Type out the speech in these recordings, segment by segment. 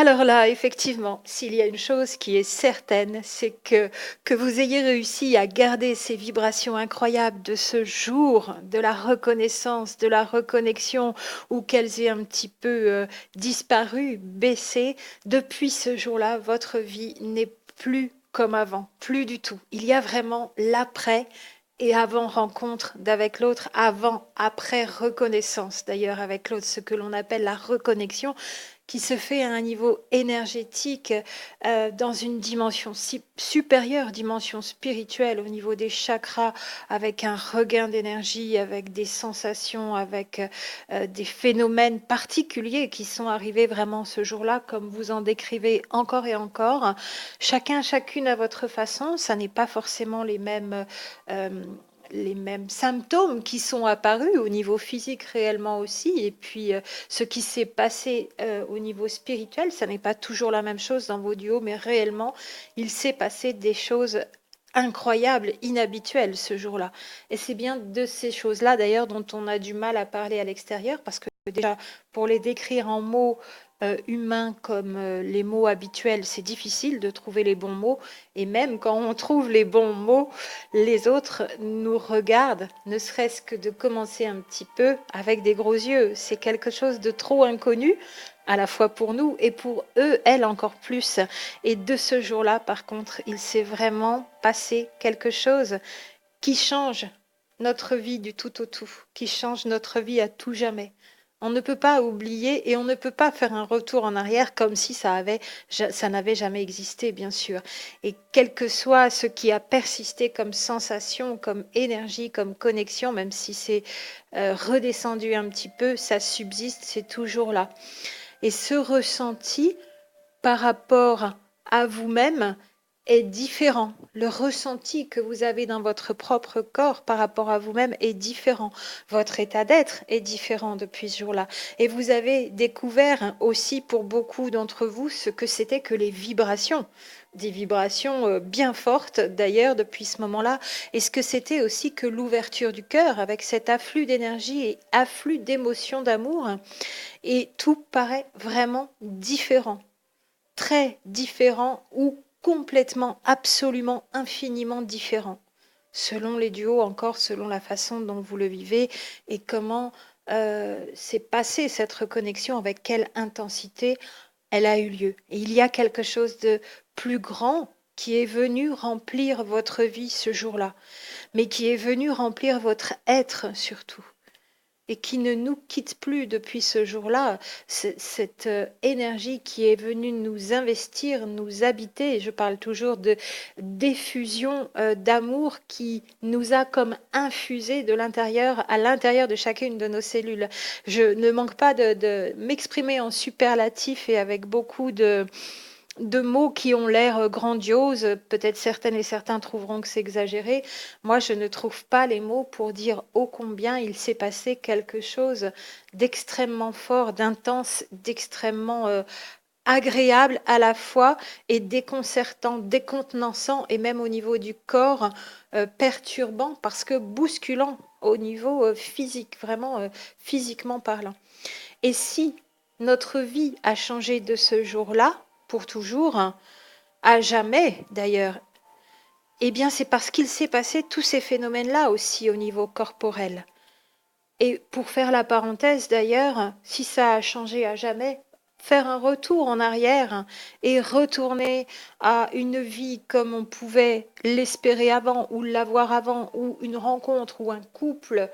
Alors là, effectivement, s'il y a une chose qui est certaine, c'est que vous ayez réussi à garder ces vibrations incroyables de ce jour, de la reconnaissance, de la reconnexion, ou qu'elles aient un petit peu disparu, baissé. Depuis ce jour-là, votre vie n'est plus comme avant, plus du tout. Il y a vraiment l'après et avant rencontre d'avec l'autre, avant, après reconnaissance d'ailleurs avec l'autre, ce que l'on appelle la reconnexion, qui se fait à un niveau énergétique, dans une dimension supérieure, dimension spirituelle, au niveau des chakras, avec un regain d'énergie, avec des sensations, avec des phénomènes particuliers qui sont arrivés vraiment ce jour-là, comme vous en décrivez encore et encore. Chacun, chacune à votre façon, ça n'est pas forcément euh, les mêmes symptômes qui sont apparus au niveau physique réellement aussi. Et puis, ce qui s'est passé au niveau spirituel, ça n'est pas toujours la même chose dans vos duos, mais réellement, il s'est passé des choses incroyables, inhabituelles ce jour-là. Et c'est bien de ces choses-là, d'ailleurs, dont on a du mal à parler à l'extérieur, parce que déjà, pour les décrire en mots humains comme les mots habituels, c'est difficile de trouver les bons mots. Et même quand on trouve les bons mots, les autres nous regardent, ne serait-ce que de commencer un petit peu avec des gros yeux. C'est quelque chose de trop inconnu, à la fois pour nous et pour eux, elles encore plus. Et de ce jour-là, par contre, il s'est vraiment passé quelque chose qui change notre vie du tout au tout, qui change notre vie à tout jamais. On ne peut pas oublier et on ne peut pas faire un retour en arrière comme si ça n'avait jamais existé, bien sûr. Et quel que soit ce qui a persisté comme sensation, comme énergie, comme connexion, même si c'est redescendu un petit peu, ça subsiste, c'est toujours là. Et ce ressenti par rapport à vous-même est différent. Le ressenti que vous avez dans votre propre corps par rapport à vous-même est différent. Votre état d'être est différent depuis ce jour-là. Et vous avez découvert aussi pour beaucoup d'entre vous ce que c'était que les vibrations. Des vibrations bien fortes d'ailleurs depuis ce moment-là. Et ce que c'était aussi que l'ouverture du cœur avec cet afflux d'énergie et afflux d'émotions d'amour. Et tout paraît vraiment différent, très différent ou complètement, absolument, infiniment différent, selon les duos, encore selon la façon dont vous le vivez et comment s'est passée cette reconnexion, avec quelle intensité elle a eu lieu. Et il y a quelque chose de plus grand qui est venu remplir votre vie ce jour-là, mais qui est venu remplir votre être surtout et qui ne nous quitte plus depuis ce jour-là, cette énergie qui est venue nous investir, nous habiter. Je parle toujours de d'effusion d'amour qui nous a comme infusé de l'intérieur à l'intérieur de chacune de nos cellules. Je ne manque pas de m'exprimer en superlatif et avec beaucoup de mots qui ont l'air grandioses. Peut-être certaines et certains trouveront que c'est exagéré. Moi, je ne trouve pas les mots pour dire ô combien il s'est passé quelque chose d'extrêmement fort, d'intense, d'extrêmement agréable à la fois et déconcertant, décontenançant et même au niveau du corps perturbant parce que bousculant au niveau physique, vraiment physiquement parlant. Et si notre vie a changé de ce jour-là, pour toujours, à jamais d'ailleurs, eh bien c'est parce qu'il s'est passé tous ces phénomènes-là aussi au niveau corporel. Et pour faire la parenthèse d'ailleurs, si ça a changé à jamais, faire un retour en arrière et retourner à une vie comme on pouvait l'espérer avant ou l'avoir avant, ou une rencontre ou un couple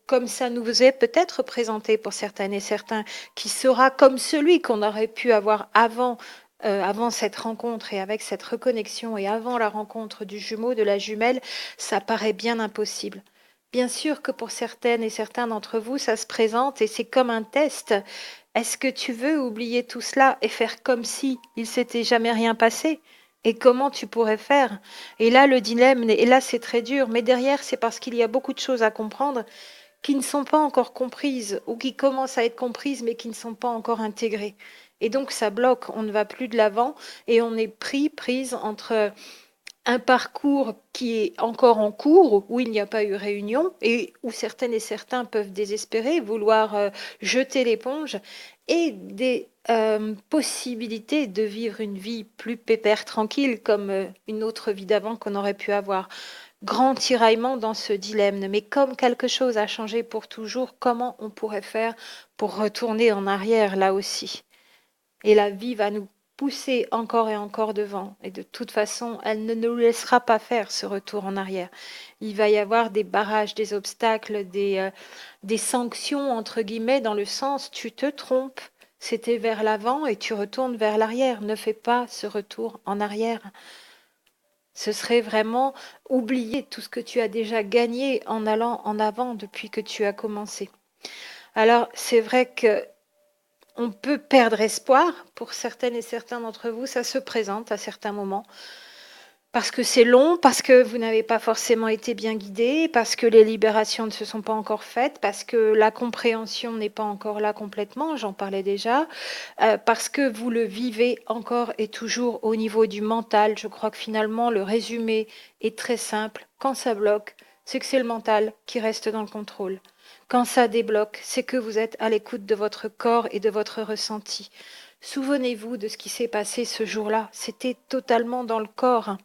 comme ça nous est peut-être présenté pour certaines et certains, qui sera comme celui qu'on aurait pu avoir avant cette rencontre et avec cette reconnexion et avant la rencontre du jumeau, de la jumelle, ça paraît bien impossible. Bien sûr que pour certaines et certains d'entre vous, ça se présente et c'est comme un test. Est-ce que tu veux oublier tout cela et faire comme si il s'était jamais rien passé? Et comment tu pourrais faire? Et là, le dilemme, et là, c'est très dur, mais derrière, c'est parce qu'il y a beaucoup de choses à comprendre qui ne sont pas encore comprises ou qui commencent à être comprises mais qui ne sont pas encore intégrées. Et donc, ça bloque, on ne va plus de l'avant et on est prise entre un parcours qui est encore en cours, où il n'y a pas eu réunion, et où certaines et certains peuvent désespérer, vouloir jeter l'éponge, et des possibilités de vivre une vie plus pépère, tranquille, comme une autre vie d'avant qu'on aurait pu avoir. Grand tiraillement dans ce dilemme, mais comme quelque chose a changé pour toujours, comment on pourrait faire pour retourner en arrière là aussi? Et la vie va nous pousser encore et encore devant. Et de toute façon, elle ne nous laissera pas faire ce retour en arrière. Il va y avoir des barrages, des obstacles, des sanctions, entre guillemets, dans le sens tu te trompes. C'était vers l'avant et tu retournes vers l'arrière. Ne fais pas ce retour en arrière. Ce serait vraiment oublier tout ce que tu as déjà gagné en allant en avant depuis que tu as commencé. Alors, c'est vrai que on peut perdre espoir pour certaines et certains d'entre vous, ça se présente à certains moments. Parce que c'est long, parce que vous n'avez pas forcément été bien guidé, parce que les libérations ne se sont pas encore faites, parce que la compréhension n'est pas encore là complètement, j'en parlais déjà, parce que vous le vivez encore et toujours au niveau du mental. Je crois que finalement, le résumé est très simple. Quand ça bloque, c'est que c'est le mental qui reste dans le contrôle. Quand ça débloque, c'est que vous êtes à l'écoute de votre corps et de votre ressenti. Souvenez-vous de ce qui s'est passé ce jour-là. C'était totalement dans le corps.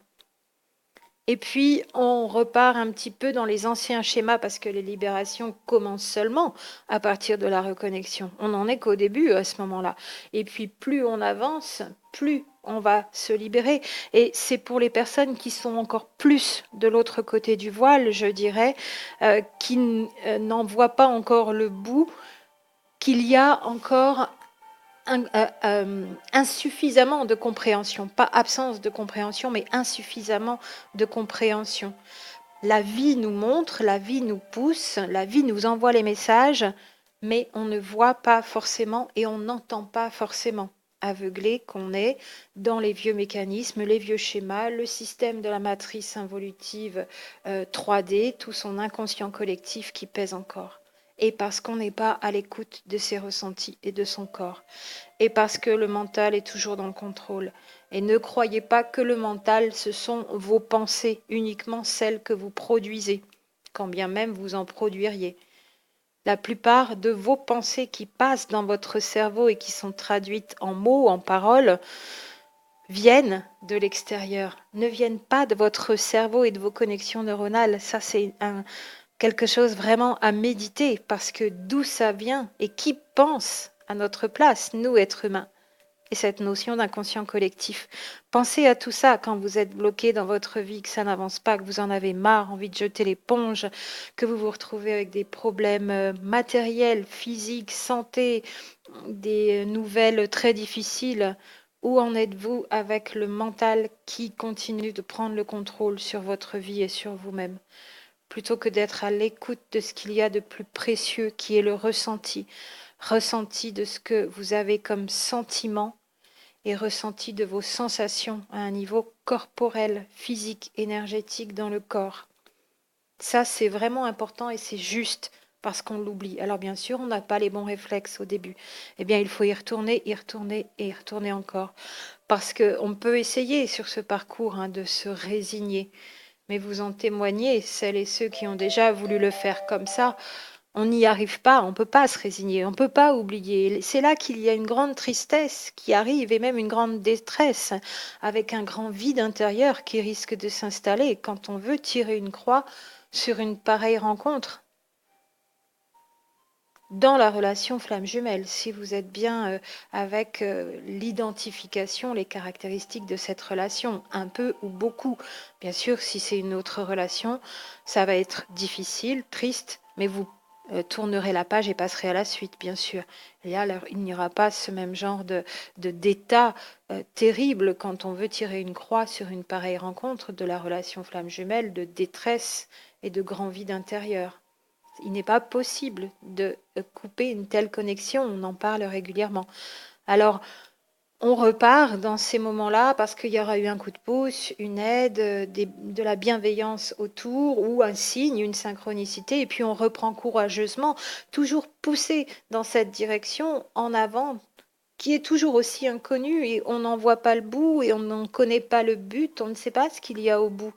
Et puis, on repart un petit peu dans les anciens schémas parce que les libérations commencent seulement à partir de la reconnexion. On n'en est qu'au début à ce moment-là. Et puis, plus on avance, plus on va se libérer. Et c'est pour les personnes qui sont encore plus de l'autre côté du voile, je dirais, qui n'en voient pas encore le bout, qu'il y a encore insuffisamment de compréhension, pas absence de compréhension, mais insuffisamment de compréhension. La vie nous montre, la vie nous pousse, la vie nous envoie les messages, mais on ne voit pas forcément et on n'entend pas forcément. Aveuglé qu'on est dans les vieux mécanismes, les vieux schémas, le système de la matrice involutive 3D, tout son inconscient collectif qui pèse encore. Et parce qu'on n'est pas à l'écoute de ses ressentis et de son corps. Et parce que le mental est toujours dans le contrôle. Et ne croyez pas que le mental, ce sont vos pensées, uniquement celles que vous produisez, quand bien même vous en produiriez. La plupart de vos pensées qui passent dans votre cerveau et qui sont traduites en mots, en paroles, viennent de l'extérieur, ne viennent pas de votre cerveau et de vos connexions neuronales. Ça, c'est quelque chose vraiment à méditer, parce que d'où ça vient et qui pense à notre place, nous, êtres humains, et cette notion d'inconscient collectif. Pensez à tout ça quand vous êtes bloqué dans votre vie, que ça n'avance pas, que vous en avez marre, envie de jeter l'éponge, que vous vous retrouvez avec des problèmes matériels, physiques, santé, des nouvelles très difficiles. Où en êtes-vous avec le mental qui continue de prendre le contrôle sur votre vie et sur vous-même, plutôt que d'être à l'écoute de ce qu'il y a de plus précieux, qui est le ressenti, ressenti de ce que vous avez comme sentiment et ressenti de vos sensations à un niveau corporel, physique, énergétique dans le corps. Ça, c'est vraiment important et c'est juste parce qu'on l'oublie. Alors bien sûr, on n'a pas les bons réflexes au début. Eh bien, il faut y retourner, y retourner et y retourner encore. Parce qu'on peut essayer sur ce parcours de se résigner. Mais vous en témoignez, celles et ceux qui ont déjà voulu le faire comme ça, on n'y arrive pas, on ne peut pas se résigner, on ne peut pas oublier. C'est là qu'il y a une grande tristesse qui arrive et même une grande détresse, avec un grand vide intérieur qui risque de s'installer quand on veut tirer une croix sur une pareille rencontre. Dans la relation flamme jumelle, si vous êtes bien avec l'identification, les caractéristiques de cette relation, un peu ou beaucoup. Bien sûr, si c'est une autre relation, ça va être difficile, triste, mais vous tournerez la page et passerez à la suite, bien sûr. Et là, il n'y aura pas ce même genre d'état terrible quand on veut tirer une croix sur une pareille rencontre de la relation flamme jumelle, de détresse et de grand vide intérieur. Il n'est pas possible de couper une telle connexion, on en parle régulièrement. Alors, on repart dans ces moments-là parce qu'il y aura eu un coup de pouce, une aide, de la bienveillance autour ou un signe, une synchronicité, et puis on reprend courageusement, toujours poussé dans cette direction en avant, qui est toujours aussi inconnue et on n'en voit pas le bout et on n'en connaît pas le but, on ne sait pas ce qu'il y a au bout.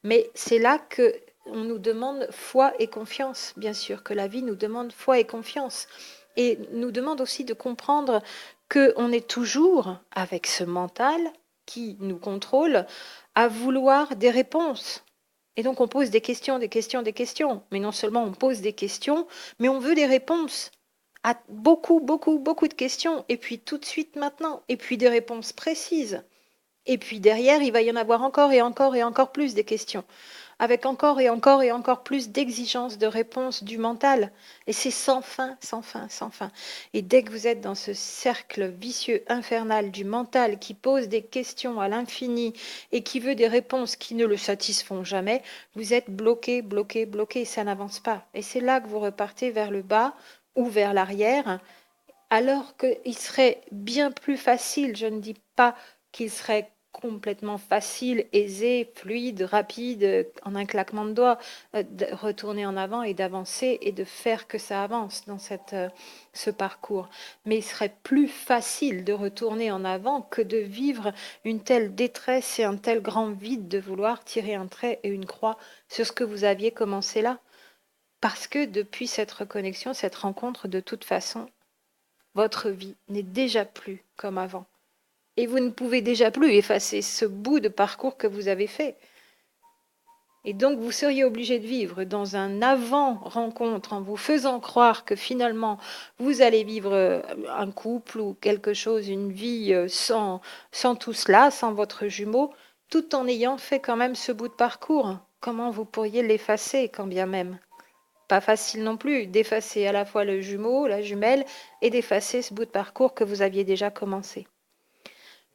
Mais c'est là que on nous demande foi et confiance, bien sûr, que la vie nous demande foi et confiance. et nous demande aussi de comprendre qu'on est toujours avec ce mental qui nous contrôle à vouloir des réponses. Et donc on pose des questions, des questions, des questions. Mais non seulement on pose des questions, mais on veut des réponses à beaucoup, beaucoup, beaucoup de questions. Et puis tout de suite maintenant. Et puis des réponses précises. Et puis derrière, il va y en avoir encore et encore et encore plus des questions, avec encore et encore et encore plus d'exigences de réponses du mental. Et c'est sans fin, sans fin, sans fin. Et dès que vous êtes dans ce cercle vicieux infernal du mental qui pose des questions à l'infini et qui veut des réponses qui ne le satisfont jamais, vous êtes bloqué, bloqué, bloqué, ça n'avance pas. Et c'est là que vous repartez vers le bas ou vers l'arrière, alors qu'il serait bien plus facile, je ne dis pas qu'il serait complètement facile, aisé, fluide, rapide, en un claquement de doigts, de retourner en avant et d'avancer et de faire que ça avance dans ce parcours. Mais il serait plus facile de retourner en avant que de vivre une telle détresse et un tel grand vide de vouloir tirer un trait et une croix sur ce que vous aviez commencé là. Parce que depuis cette reconnexion, cette rencontre, de toute façon, votre vie n'est déjà plus comme avant. Et vous ne pouvez déjà plus effacer ce bout de parcours que vous avez fait. Et donc vous seriez obligé de vivre dans un avant-rencontre en vous faisant croire que finalement vous allez vivre un couple ou quelque chose, une vie sans tout cela, sans votre jumeau, tout en ayant fait quand même ce bout de parcours. Comment vous pourriez l'effacer quand bien même? Pas facile non plus d'effacer à la fois le jumeau, la jumelle, et d'effacer ce bout de parcours que vous aviez déjà commencé.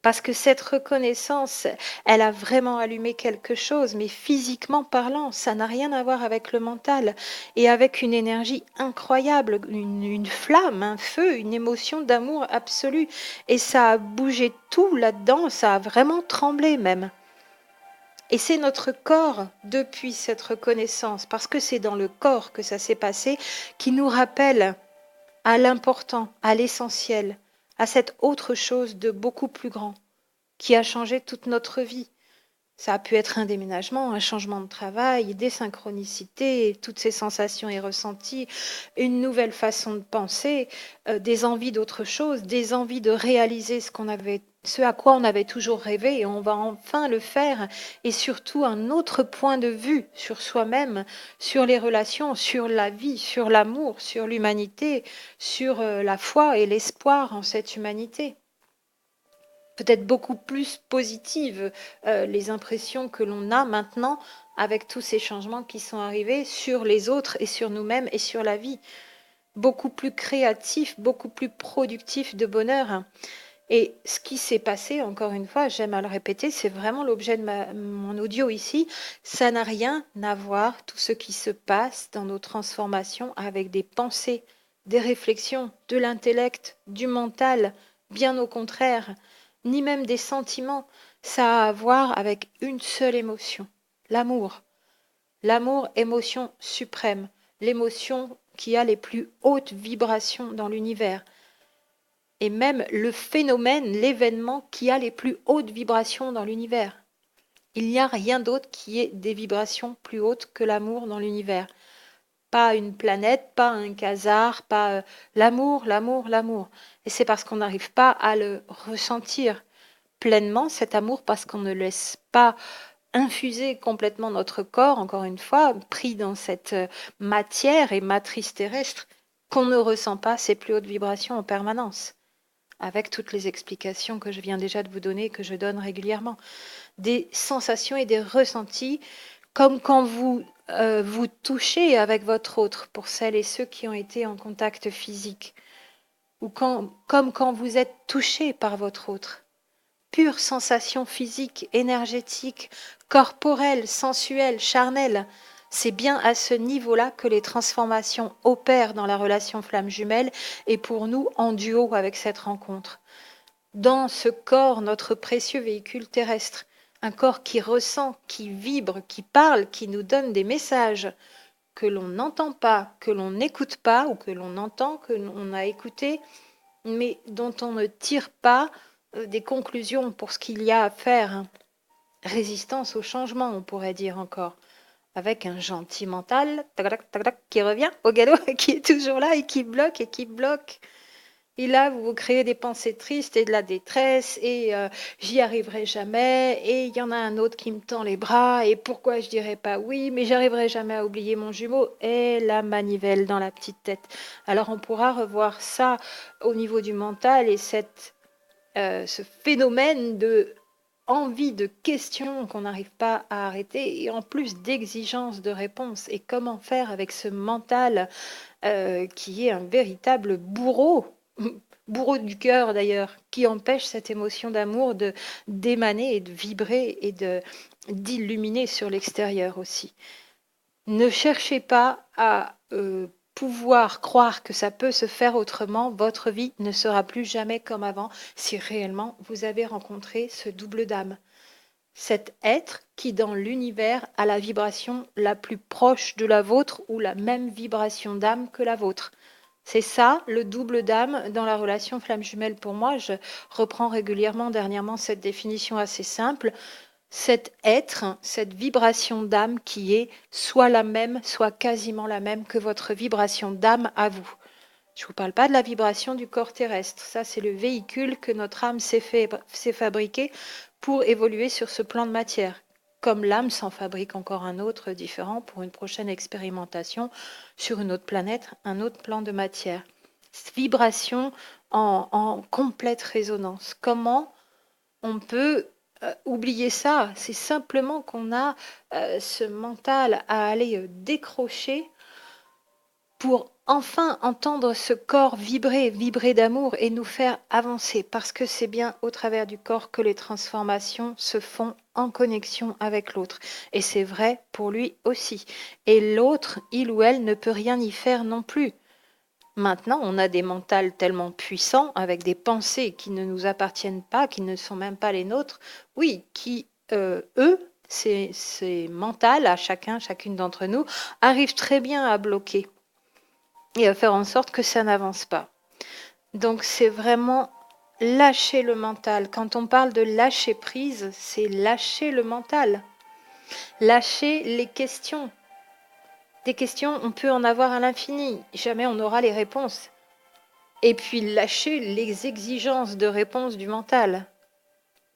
Parce que cette reconnaissance, elle a vraiment allumé quelque chose, mais physiquement parlant, ça n'a rien à voir avec le mental, et avec une énergie incroyable, une flamme, un feu, une émotion d'amour absolu. Et ça a bougé tout là-dedans, ça a vraiment tremblé même. Et c'est notre corps, depuis cette reconnaissance, parce que c'est dans le corps que ça s'est passé, qui nous rappelle à l'important, à l'essentiel, à cette autre chose de beaucoup plus grand, qui a changé toute notre vie. Ça a pu être un déménagement, un changement de travail, des synchronicités, toutes ces sensations et ressentis, une nouvelle façon de penser, des envies d'autre chose, des envies de réaliser ce à quoi on avait toujours rêvé et on va enfin le faire, et surtout un autre point de vue sur soi-même, sur les relations, sur la vie, sur l'amour, sur l'humanité, sur la foi et l'espoir en cette humanité. Peut-être beaucoup plus positives les impressions que l'on a maintenant avec tous ces changements qui sont arrivés sur les autres et sur nous-mêmes et sur la vie. Beaucoup plus créatifs, beaucoup plus productifs de bonheur. Et ce qui s'est passé, encore une fois, j'aime à le répéter, c'est vraiment l'objet de mon audio ici. Ça n'a rien à voir, tout ce qui se passe dans nos transformations, avec des pensées, des réflexions, de l'intellect, du mental, bien au contraire, ni même des sentiments. Ça a à voir avec une seule émotion, l'amour. L'amour, émotion suprême, l'émotion qui a les plus hautes vibrations dans l'univers. Et même le phénomène, l'événement qui a les plus hautes vibrations dans l'univers. Il n'y a rien d'autre qui ait des vibrations plus hautes que l'amour dans l'univers. Pas une planète, pas un quasar, pas l'amour, l'amour, l'amour. Et c'est parce qu'on n'arrive pas à le ressentir pleinement, cet amour, parce qu'on ne laisse pas infuser complètement notre corps, encore une fois, pris dans cette matière et matrice terrestre, qu'on ne ressent pas ces plus hautes vibrations en permanence, avec toutes les explications que je viens déjà de vous donner, que je donne régulièrement. Des sensations et des ressentis, comme quand vous vous touchez avec votre autre, pour celles et ceux qui ont été en contact physique, ou comme quand vous êtes touché par votre autre. Pure sensation physique, énergétique, corporelle, sensuelle, charnelle. C'est bien à ce niveau-là que les transformations opèrent dans la relation flamme jumelle et pour nous en duo avec cette rencontre. Dans ce corps, notre précieux véhicule terrestre, un corps qui ressent, qui vibre, qui parle, qui nous donne des messages que l'on n'entend pas, que l'on n'écoute pas, ou que l'on entend, que l'on a écouté, mais dont on ne tire pas des conclusions pour ce qu'il y a à faire. Résistance au changement, on pourrait dire encore. avec un gentil mental tac, tac, tac, tac, qui revient au galop, qui est toujours là et qui bloque et qui bloque. Et là, vous vous créez des pensées tristes et de la détresse et j'y arriverai jamais et il y en a un autre qui me tend les bras et pourquoi je dirais pas oui, mais j'arriverai jamais à oublier mon jumeau et la manivelle dans la petite tête. Alors on pourra revoir ça au niveau du mental et ce phénomène de envie de questions qu'on n'arrive pas à arrêter et en plus d'exigences de réponses. Et comment faire avec ce mental qui est un véritable bourreau, bourreau du cœur d'ailleurs, qui empêche cette émotion d'amour de d'émaner et de vibrer et de d'illuminer sur l'extérieur aussi. Ne cherchez pas à pouvoir croire que ça peut se faire autrement. Votre vie ne sera plus jamais comme avant si réellement vous avez rencontré ce double d'âme. Cet être qui, dans l'univers, a la vibration la plus proche de la vôtre ou la même vibration d'âme que la vôtre. C'est ça, le double d'âme dans la relation flamme jumelle pour moi. Je reprends régulièrement dernièrement cette définition assez simple. Cet être, cette vibration d'âme qui est soit la même, soit quasiment la même que votre vibration d'âme à vous. Je ne vous parle pas de la vibration du corps terrestre. Ça, c'est le véhicule que notre âme s'est fabriquer pour évoluer sur ce plan de matière. Comme l'âme s'en fabrique encore un autre différent pour une prochaine expérimentation sur une autre planète, un autre plan de matière. Vibration en complète résonance. Comment on peut oublier ça? C'est simplement qu'on a ce mental à aller décrocher pour enfin entendre ce corps vibrer, vibrer d'amour et nous faire avancer, parce que c'est bien au travers du corps que les transformations se font en connexion avec l'autre. Et c'est vrai pour lui aussi. Et l'autre, il ou elle, ne peut rien y faire non plus. Maintenant, on a des mentals tellement puissants, avec des pensées qui ne nous appartiennent pas, qui ne sont même pas les nôtres, oui, qui, eux, ces mentals, à chacun, chacune d'entre nous, arrivent très bien à bloquer et à faire en sorte que ça n'avance pas. Donc c'est vraiment lâcher le mental. Quand on parle de lâcher prise, c'est lâcher le mental. Lâcher les questions. Des questions, on peut en avoir à l'infini. Jamais on aura les réponses. Et puis lâcher les exigences de réponse du mental.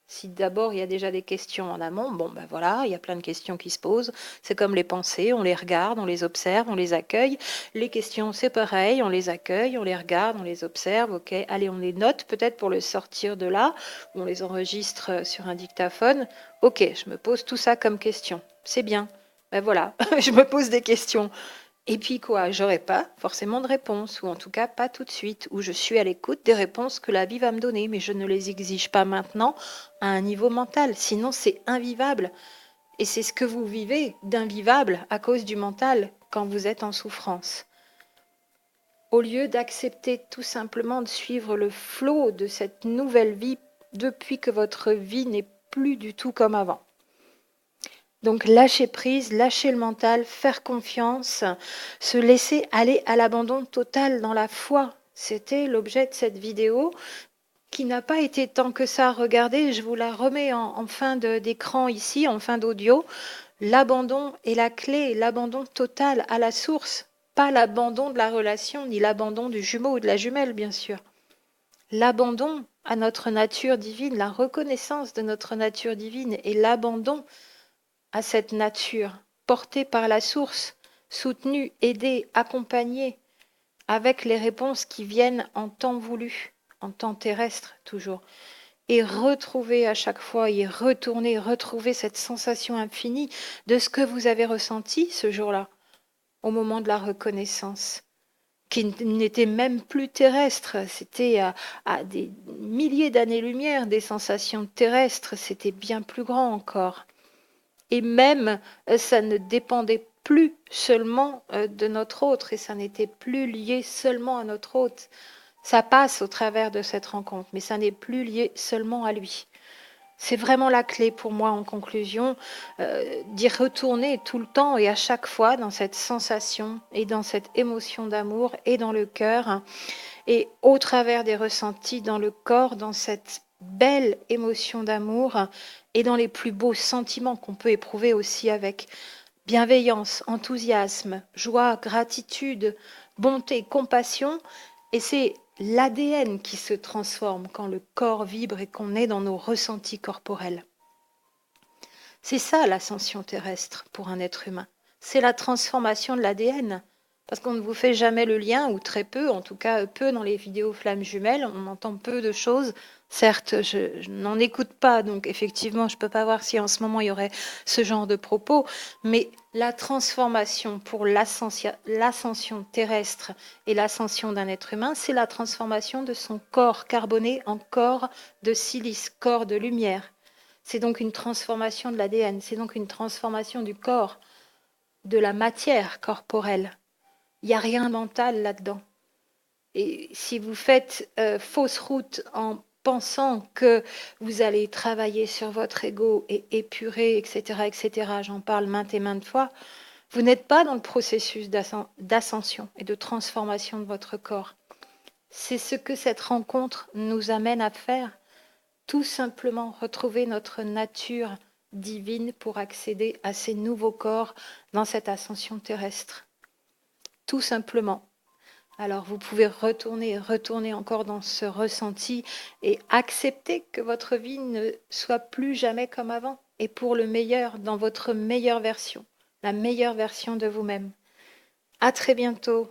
Si d'abord il y a déjà des questions en amont, bon ben voilà, il y a plein de questions qui se posent. C'est comme les pensées, on les regarde, on les observe, on les accueille. Les questions, c'est pareil, on les accueille, on les regarde, on les observe. Ok, allez, on les note peut-être pour le sortir de là. On les enregistre sur un dictaphone. Ok, je me pose tout ça comme question. C'est bien. Ben voilà, je me pose des questions. Et puis quoi, j'aurai pas forcément de réponse, ou en tout cas pas tout de suite, ou je suis à l'écoute des réponses que la vie va me donner, mais je ne les exige pas maintenant à un niveau mental, sinon c'est invivable. Et c'est ce que vous vivez d'invivable à cause du mental quand vous êtes en souffrance. Au lieu d'accepter tout simplement de suivre le flot de cette nouvelle vie depuis que votre vie n'est plus du tout comme avant. Donc lâcher prise, lâcher le mental, faire confiance, se laisser aller à l'abandon total dans la foi. C'était l'objet de cette vidéo qui n'a pas été tant que ça regardée. Je vous la remets en fin d'écran ici, en fin d'audio. L'abandon est la clé, l'abandon total à la source. Pas l'abandon de la relation, ni l'abandon du jumeau ou de la jumelle, bien sûr. L'abandon à notre nature divine, la reconnaissance de notre nature divine et l'abandon à cette nature, portée par la source, soutenue, aidée, accompagnée, avec les réponses qui viennent en temps voulu, en temps terrestre toujours, et retrouver à chaque fois, y retourner, retrouver cette sensation infinie de ce que vous avez ressenti ce jour-là, au moment de la reconnaissance, qui n'était même plus terrestre, c'était à des milliers d'années-lumière des sensations terrestres, c'était bien plus grand encore. Et même, ça ne dépendait plus seulement de notre autre, et ça n'était plus lié seulement à notre autre. Ça passe au travers de cette rencontre, mais ça n'est plus lié seulement à lui. C'est vraiment la clé pour moi en conclusion, d'y retourner tout le temps et à chaque fois dans cette sensation et dans cette émotion d'amour et dans le cœur et au travers des ressentis dans le corps, dans cette belle émotion d'amour et dans les plus beaux sentiments qu'on peut éprouver aussi avec. bienveillance, enthousiasme, joie, gratitude, bonté, compassion. Et c'est l'ADN qui se transforme quand le corps vibre et qu'on est dans nos ressentis corporels. C'est ça l'ascension terrestre pour un être humain. C'est la transformation de l'ADN. Parce qu'on ne vous fait jamais le lien, ou très peu, en tout cas peu dans les vidéos flammes jumelles, on entend peu de choses. Certes, je n'en écoute pas, donc effectivement, je ne peux pas voir si en ce moment il y aurait ce genre de propos, mais la transformation pour l'ascension terrestre et l'ascension d'un être humain, c'est la transformation de son corps carboné en corps de silice, corps de lumière. C'est donc une transformation de l'ADN, c'est donc une transformation du corps, de la matière corporelle. Il n'y a rien de mental là-dedans. Et si vous faites fausse route en pensant que vous allez travailler sur votre ego et épurer, etc., j'en parle maintes et maintes fois, vous n'êtes pas dans le processus d'ascension et de transformation de votre corps. C'est ce que cette rencontre nous amène à faire, tout simplement retrouver notre nature divine pour accéder à ces nouveaux corps dans cette ascension terrestre. Tout simplement. Alors vous pouvez retourner encore dans ce ressenti et accepter que votre vie ne soit plus jamais comme avant et pour le meilleur, dans votre meilleure version, la meilleure version de vous-même. À très bientôt.